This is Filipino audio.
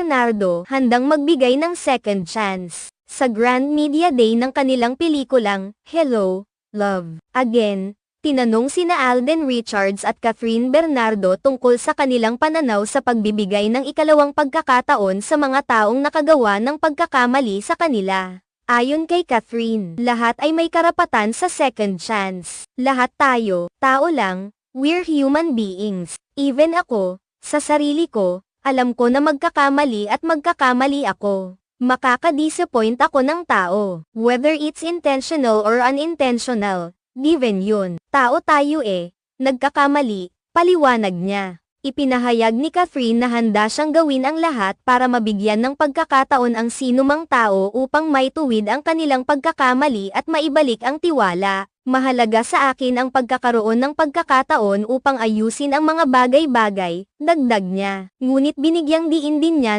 Bernardo handang magbigay ng second chance. Sa Grand Media Day ng kanilang pelikulang, Hello, Love, Again, tinanong sina Alden Richards at Catherine Bernardo tungkol sa kanilang pananaw sa pagbibigay ng ikalawang pagkakataon sa mga taong nakagawa ng pagkakamali sa kanila. Ayon kay Catherine, lahat ay may karapatan sa second chance. Lahat tayo, tao lang, we're human beings. Even ako, sa sarili ko, alam ko na magkakamali at magkakamali ako. Makaka-disappoint ako ng tao, whether it's intentional or unintentional. Given yun, tao tayo nagkakamali, paliwanag niya. Ipinahayag ni Catherine na handa siyang gawin ang lahat para mabigyan ng pagkakataon ang sinumang tao upang maituwid ang kanilang pagkakamali at maibalik ang tiwala. Mahalaga sa akin ang pagkakaroon ng pagkakataon upang ayusin ang mga bagay-bagay, dagdag niya. Ngunit binigyang diin din niya